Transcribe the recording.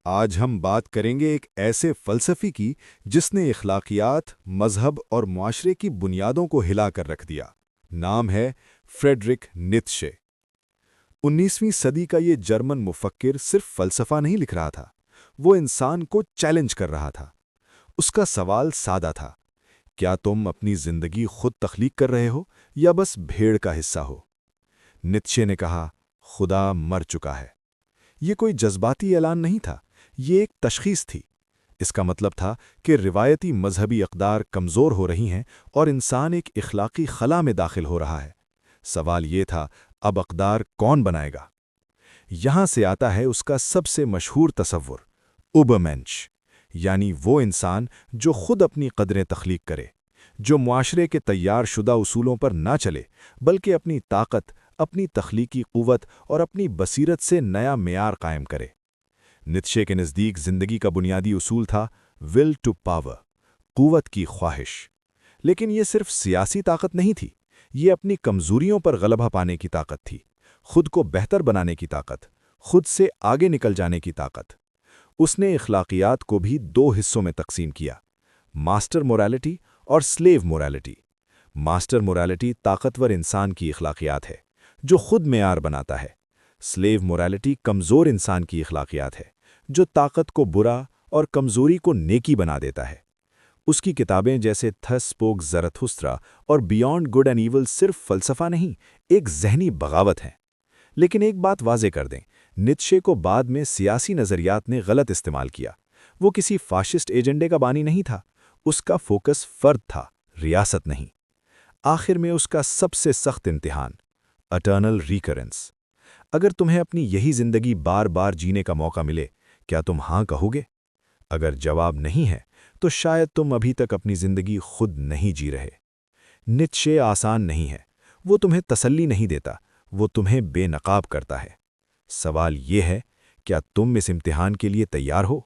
آج ہم بات کریں گے ایک ایسے فلسفی کی جس نے اخلاقیات، مذہب اور معاشرے کی بنیادوں کو ہلا کر رکھ دیا۔ نام ہے فریڈرک نیتشے۔ 19ویں صدی کا یہ جرمن مفکر صرف فلسفہ نہیں لکھ رہا تھا، وہ انسان کو چیلنج کر رہا تھا۔ اس کا سوال سادہ تھا: کیا تم اپنی زندگی خود تخلیق کر رہے ہو یا بس بھیڑ کا حصہ ہو؟ نیتشے نے کہا، خدا مر چکا ہے۔ یہ کوئی جذباتی اعلان نہیں تھا، یہ ایک تشخیص تھی۔ اس کا مطلب تھا کہ روایتی مذہبی اقدار کمزور ہو رہی ہیں اور انسان ایک اخلاقی خلا میں داخل ہو رہا ہے۔ سوال یہ تھا، اب اقدار کون بنائے گا؟ یہاں سے آتا ہے اس کا سب سے مشہور تصور، اوبرمینش، یعنی وہ انسان جو خود اپنی قدریں تخلیق کرے، جو معاشرے کے تیار شدہ اصولوں پر نہ چلے بلکہ اپنی طاقت، اپنی تخلیقی قوت اور اپنی بصیرت سے نیا معیار قائم کرے۔ نیتشے کے نزدیک زندگی کا بنیادی اصول تھا ول ٹو پاور، قوت کی خواہش۔ لیکن یہ صرف سیاسی طاقت نہیں تھی، یہ اپنی کمزوریوں پر غلبہ پانے کی طاقت تھی، خود کو بہتر بنانے کی طاقت، خود سے آگے نکل جانے کی طاقت۔ اس نے اخلاقیات کو بھی دو حصوں میں تقسیم کیا: ماسٹر موریلٹی اور سلیو موریلٹی۔ ماسٹر موریلٹی طاقتور انسان کی اخلاقیات ہے جو خود معیار بناتا ہے۔ سلیو موریلٹی کمزور انسان کی اخلاقیات ہے جو طاقت کو برا اور کمزوری کو نیکی بنا دیتا ہے۔ اس کی کتابیں جیسے تھس اسپوک زرتھسترا اور بیانڈ گڈ اینڈ ایول صرف فلسفہ نہیں، ایک ذہنی بغاوت ہے۔ لیکن ایک بات واضح کر دیں، نیتشے کو بعد میں سیاسی نظریات نے غلط استعمال کیا۔ وہ کسی فاشسٹ ایجنڈے کا بانی نہیں تھا، اس کا فوکس فرد تھا، ریاست نہیں۔ آخر میں اس کا سب سے سخت امتحان، اٹرنل ریکرنس۔ اگر تمہیں اپنی یہی زندگی بار بار جینے کا موقع ملے، کیا تم ہاں کہو گے؟ اگر جواب نہیں ہے تو شاید تم ابھی تک اپنی زندگی خود نہیں جی رہے۔ نیتشے آسان نہیں ہے، وہ تمہیں تسلی نہیں دیتا، وہ تمہیں بے نقاب کرتا ہے۔ سوال یہ ہے، کیا تم اس امتحان کے لیے تیار ہو؟